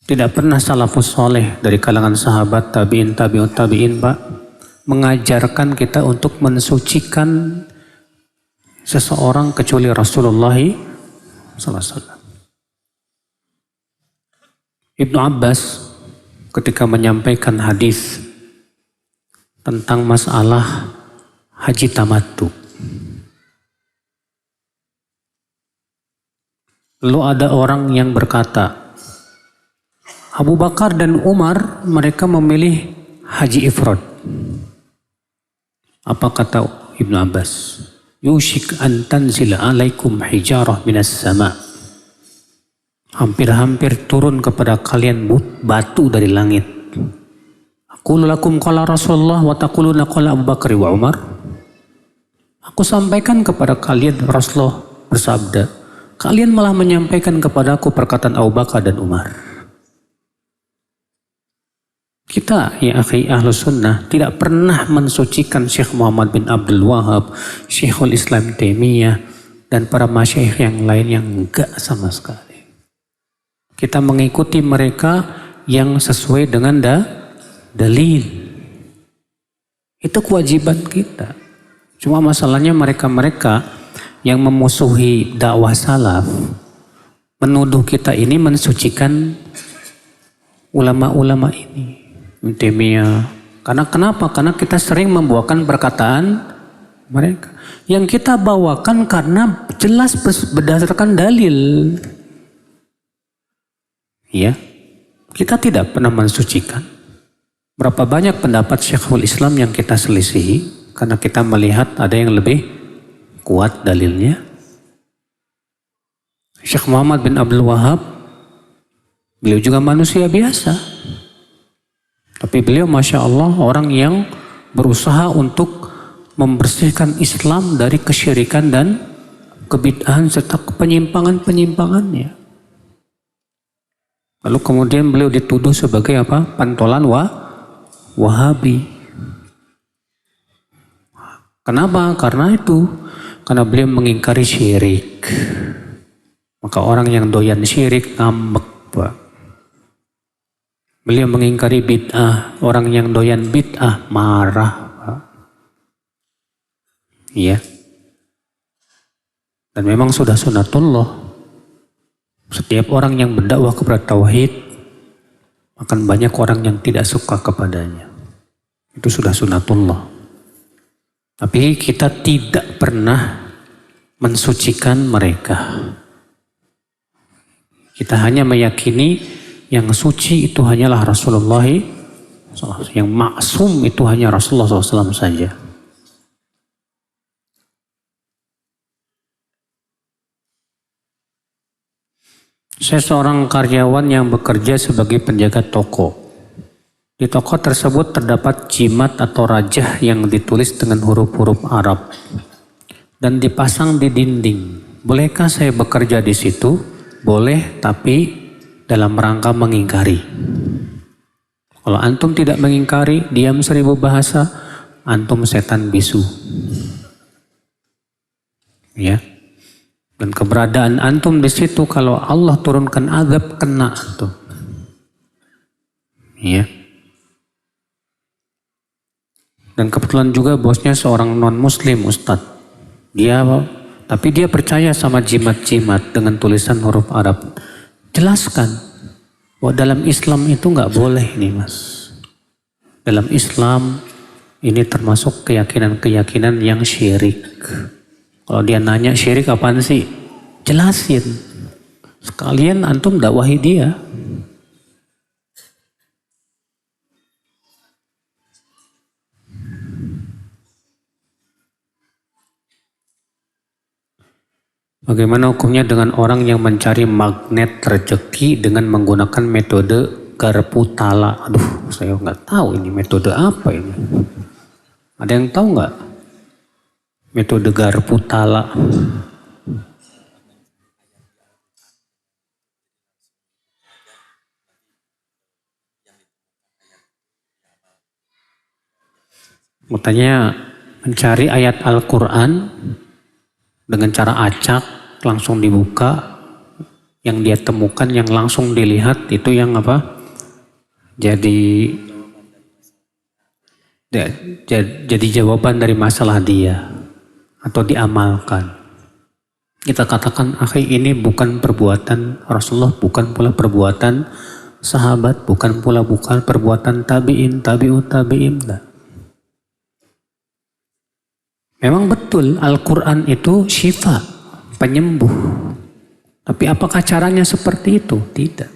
Tidak pernah salafus soleh dari kalangan sahabat, tabi'in, tabi'ut tabi'in, Pak, mengajarkan kita untuk mensucikan seseorang kecuali Rasulullah SAW. Ibnu Abbas ketika menyampaikan hadis tentang masalah haji tamattu, lalu ada orang yang berkata, Abu Bakar dan Umar mereka memilih haji ifrad. Apa kata Ibnu Abbas? Yushik an tanzila alaikum hijarah minas sama. Hampir-hampir turun kepada kalian batu dari langit. Aqulu lakum qala Rasulullah wa taquluna qala Abu Bakar wa Umar. Aku sampaikan kepada kalian, Rasulullah bersabda, kalian malah menyampaikan kepadaku perkataan Abu Bakar dan Umar. Kita ya akhi Ahlus Sunnah tidak pernah mensucikan Syekh Muhammad bin Abdul Wahab, Syekhul Islam Taimiyah, dan para masyayikh yang lain yang enggak sama sekali. Kita mengikuti mereka yang sesuai dengan dalil. Itu kewajiban kita. Cuma masalahnya mereka-mereka yang memusuhi dakwah salaf menuduh kita ini mensucikan ulama-ulama ini. Ibnu Taimiyah, Karena kenapa? Karena kita sering membawakan perkataan mereka. Yang kita bawakan karena jelas berdasarkan dalil. Ya, kita tidak pernah mensucikan. Berapa banyak pendapat Syekhul Islam yang kita selisihi karena kita melihat ada yang lebih kuat dalilnya. Syekh Muhammad bin Abdul Wahab, beliau juga manusia biasa. Tapi beliau Masya Allah orang yang berusaha untuk membersihkan Islam dari kesyirikan dan kebid'ahan serta penyimpangan-penyimpangannya. Lalu kemudian beliau dituduh sebagai apa? Pantolan Wahabi. Kenapa? Karena beliau mengingkari syirik. Maka orang yang doyan syirik ngambek, Pak. Beliau mengingkari bid'ah, orang yang doyan bid'ah marah, Pak. Iya. Dan memang sudah sunatullah. Setiap orang yang berdakwah kepada tauhid akan banyak orang yang tidak suka kepadanya. Itu sudah sunatullah. Tapi kita tidak pernah mensucikan mereka. Kita hanya meyakini yang suci itu hanyalah Rasulullah SAW. Yang maksum itu hanya Rasulullah SAW saja. Saya seorang karyawan yang bekerja sebagai penjaga toko. Di toko tersebut terdapat jimat atau rajah yang ditulis dengan huruf-huruf Arab dan dipasang di dinding. Bolehkah saya bekerja di situ? Boleh, tapi dalam rangka mengingkari. Kalau antum tidak mengingkari, diam 1000 bahasa, antum setan bisu. Ya. Dan keberadaan antum di situ kalau Allah turunkan azab kena antum. Ya. Dan kebetulan juga bosnya seorang non muslim Ustadz. Tapi dia percaya sama jimat-jimat dengan tulisan huruf Arab. Jelaskan bahwa dalam Islam itu nggak boleh nih Mas. Dalam Islam ini termasuk keyakinan-keyakinan yang syirik. Kalau dia nanya syirik apaan sih? Jelasin. Sekalian antum dakwahi dia. Bagaimana hukumnya dengan orang yang mencari magnet rezeki dengan menggunakan metode garpu tala? Aduh, saya nggak tahu ini metode apa ini. Ada yang tahu nggak? Metode garpu tala. Makanya mencari ayat Al-Quran dengan cara acak langsung dibuka, yang dia temukan yang langsung dilihat itu yang apa? Jadi jawaban dari masalah dia atau diamalkan. Kita katakan, akhi ini bukan perbuatan Rasulullah, bukan pula perbuatan sahabat, bukan perbuatan tabi'in, tabi'ut tabi'in. Memang betul Al-Quran itu syifa, penyembuh. Tapi apakah caranya seperti itu? Tidak.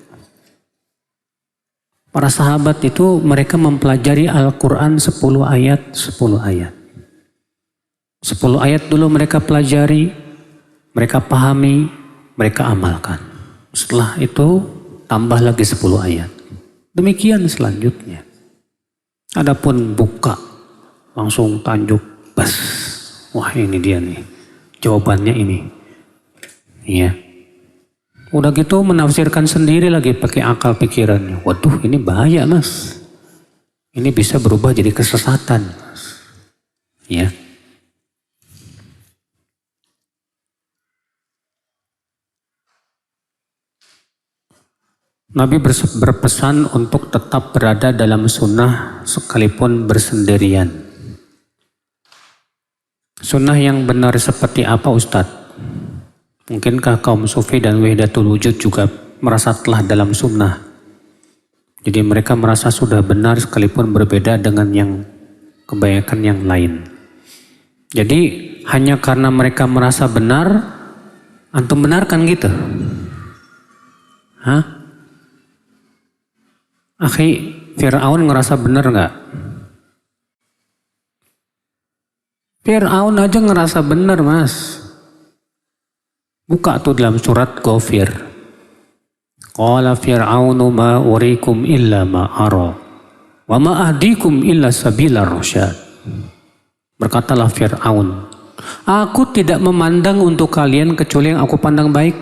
Para sahabat itu mereka mempelajari Al-Quran 10 ayat, 10 ayat. 10 ayat dulu mereka pelajari, mereka pahami, mereka amalkan. Setelah itu tambah lagi 10 ayat. Demikian selanjutnya. Adapun buka, langsung tanjuk, bas. Wah ini dia nih, jawabannya ini. Iya. Udah gitu menafsirkan sendiri lagi pakai akal pikirannya. Waduh ini bahaya Mas. Ini bisa berubah jadi kesesatan. Ya. Nabi berpesan untuk tetap berada dalam sunnah sekalipun bersendirian. Sunnah yang benar seperti apa Ustadz? Mungkinkah kaum sufi dan wahdatul wujud juga merasa telah dalam sunnah? Jadi mereka merasa sudah benar sekalipun berbeda dengan yang kebanyakan yang lain. Jadi hanya karena mereka merasa benar, antum benarkan gitu. Hah? Akhi, Fir'aun ngerasa benar nggak? Fir'aun aja ngerasa benar, Mas. Buka tuh dalam surat Ghafir. Qala Fir'aunu ma urikum illa ma ara wa ma ahdikum illa sabila rasyad. Berkatalah Fir'aun, aku tidak memandang untuk kalian kecuali yang aku pandang baik.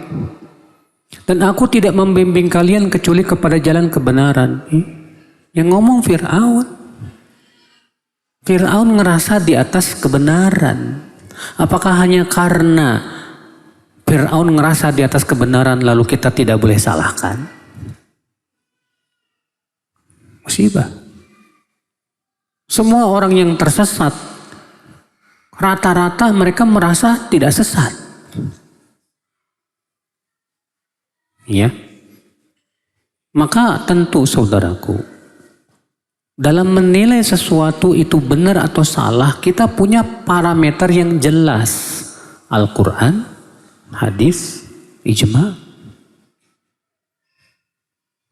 Dan aku tidak membimbing kalian kecuali kepada jalan kebenaran. Yang ngomong Fir'aun. Fir'aun ngerasa di atas kebenaran. Apakah hanya karena Fir'aun ngerasa di atas kebenaran lalu kita tidak boleh salahkan? Musibah. Semua orang yang tersesat, rata-rata mereka merasa tidak sesat. Ya. Maka tentu saudaraku, dalam menilai sesuatu itu benar atau salah, kita punya parameter yang jelas. Al-Quran, hadis, ijma.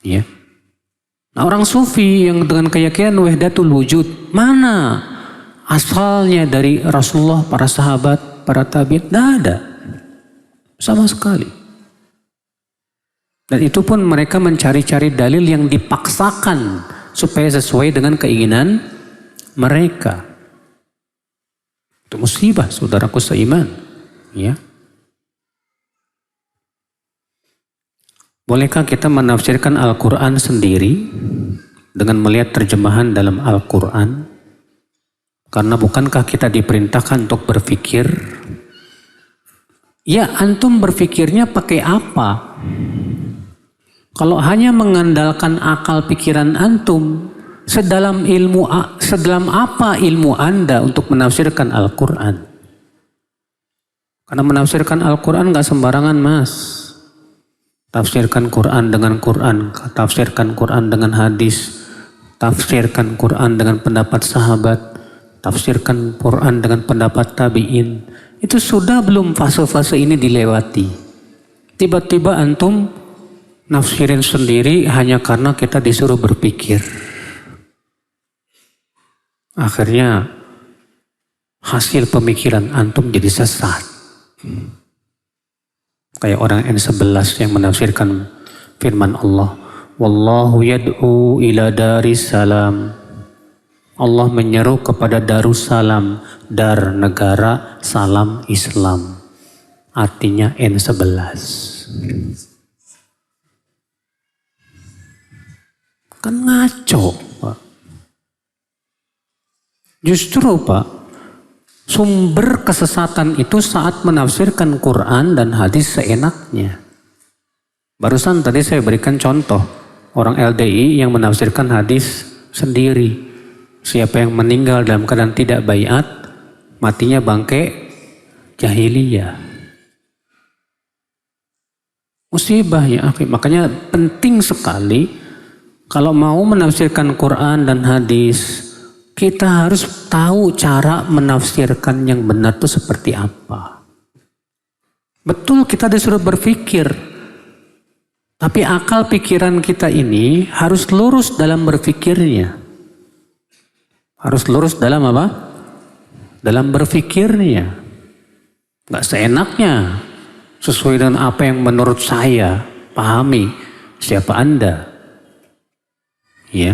Ya. Nah, orang sufi yang dengan keyakinan wahdatul wujud, mana asalnya dari Rasulullah, para sahabat, para tabi'in? Tidak ada. Sama sekali. Dan itu pun mereka mencari-cari dalil yang dipaksakan supaya sesuai dengan keinginan mereka. Itu musibah, saudaraku seiman. Ya. Bolehkah kita menafsirkan Al-Quran sendiri dengan melihat terjemahan dalam Al-Quran? Karena bukankah kita diperintahkan untuk berpikir? Ya, antum berpikirnya pakai apa? Kalau hanya mengandalkan akal pikiran antum, sedalam apa ilmu Anda untuk menafsirkan Al-Quran? Karena menafsirkan Al-Quran gak sembarangan, Mas. Tafsirkan Quran dengan Quran, tafsirkan Quran dengan hadis, tafsirkan Quran dengan pendapat sahabat, tafsirkan Quran dengan pendapat tabi'in. Itu sudah belum fase-fase ini dilewati? Tiba-tiba antum nafsirin sendiri hanya karena kita disuruh berpikir. Akhirnya hasil pemikiran antum jadi sesat. Kayak orang N11 yang menafsirkan firman Allah, wallahu yad'u ila daris salam. Allah menyeru kepada Darussalam, dar negara, salam Islam. Artinya N11. Kan ngaco, Pak. Justru Pak, sumber kesesatan itu saat menafsirkan Quran dan hadis seenaknya. Barusan tadi saya berikan contoh, orang LDI yang menafsirkan hadis sendiri. Siapa yang meninggal dalam keadaan tidak baiat, matinya bangke jahiliyah. Musibah ya, makanya penting sekali kalau mau menafsirkan Quran dan hadis, kita harus tahu cara menafsirkan yang benar itu seperti apa. Betul kita disuruh berpikir, tapi akal pikiran kita ini harus lurus dalam berpikirnya. Harus lurus dalam apa? Dalam berpikirnya. Gak seenaknya, sesuai dengan apa yang menurut saya pahami. Siapa Anda? Ya.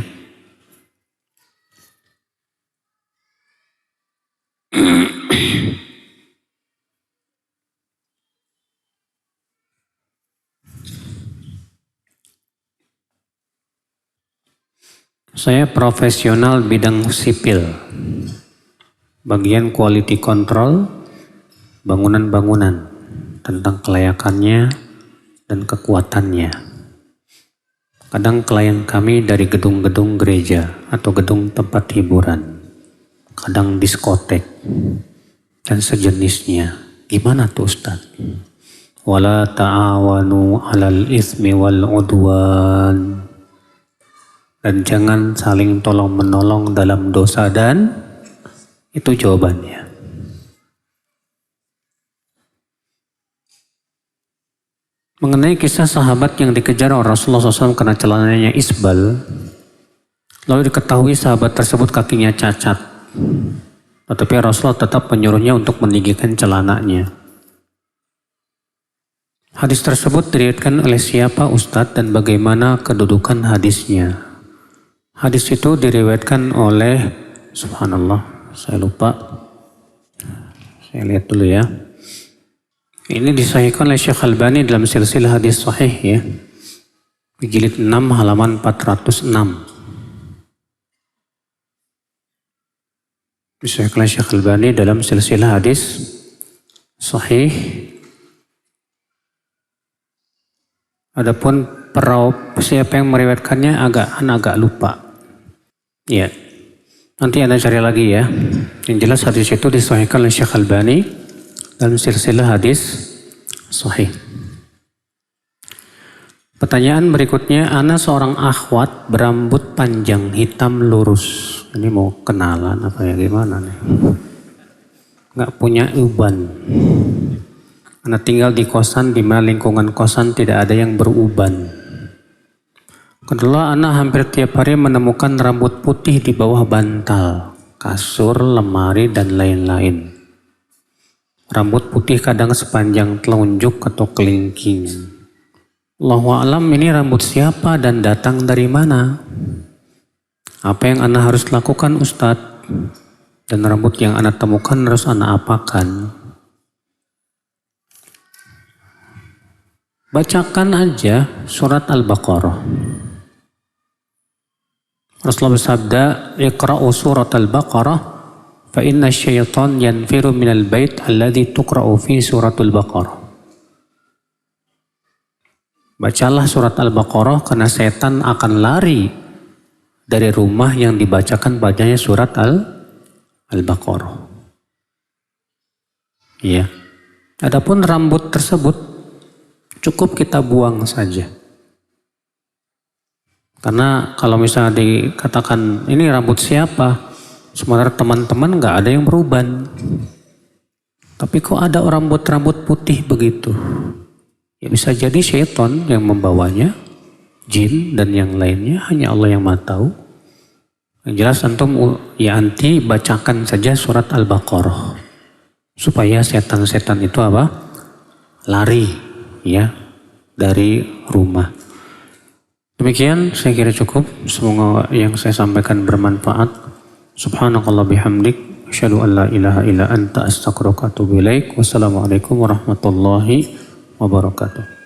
Saya profesional bidang sipil, bagian quality control, bangunan-bangunan, tentang kelayakannya dan kekuatannya. Kadang klien kami dari gedung-gedung gereja atau gedung tempat hiburan, kadang diskotek dan sejenisnya. Gimana tuh Ustaz? Wala ta'awanu 'alal ismi wal 'udwan. dan jangan saling tolong-menolong dalam dosa, dan itu jawabannya. Mengenai kisah sahabat yang dikejar oleh Rasulullah SAW karena celananya isbal, lalu diketahui sahabat tersebut kakinya cacat, tetapi Rasulullah tetap menyuruhnya untuk meninggikan celananya. Hadis tersebut diriwayatkan oleh siapa Ustadz dan bagaimana kedudukan hadisnya? Hadis itu diriwayatkan oleh, subhanallah, saya lupa. Saya lihat dulu ya. Ini disahihkan oleh Syekh Albani dalam silsilah hadis sahih ya. Di jilid 6 halaman 406. Disahihkan oleh Syekh Albani dalam silsilah hadis sahih. Adapun siapa yang meriwayatkannya agak lupa. Ya, nanti Anda cari lagi ya. Yang jelas hadis itu disahihkan oleh Syekh Albani dalam silsilah hadis sahih. Pertanyaan berikutnya, ana seorang akhwat berambut panjang hitam lurus. Ini mau kenalan apa ya, gimana nih? Nggak punya uban. Ana tinggal di kosan di mana lingkungan kosan tidak ada yang beruban. Kedua, ana hampir tiap hari menemukan rambut putih di bawah bantal, kasur, lemari, dan lain-lain. Rambut putih kadang sepanjang telunjuk atau kelingking. Allahu a'lam, ini rambut siapa dan datang dari mana? Apa yang ana harus lakukan Ustadz? Dan rambut yang ana temukan harus ana apakan? Bacakan aja surat Al-Baqarah. Rasulullah bersabda, "Iqra'u surat Al-Baqarah fa inna syaitan yanfiru minal bait alladhi tuqra'u fi suratul Baqarah." Bacalah surat Al-Baqarah karena setan akan lari dari rumah yang dibacakan padanya surat Al-Baqarah. Ya. Adapun rambut tersebut cukup kita buang saja. Karena kalau misalnya dikatakan ini rambut siapa, sementara teman-teman nggak ada yang beruban. Tapi kok ada rambut-rambut putih begitu? Ya bisa jadi syaitan yang membawanya, jin dan yang lainnya, hanya Allah yang maha tahu. Yang jelas antum ya anti bacakan saja surat Al-Baqarah supaya setan-setan itu apa? Lari ya dari rumah. Demikian saya kira cukup. Semoga yang saya sampaikan bermanfaat. Subhanakallah bihamdik. Asyhadu an la ilaha illa anta astaghfiruka wa atubu ilaik. Wassalamualaikum warahmatullahi wabarakatuh.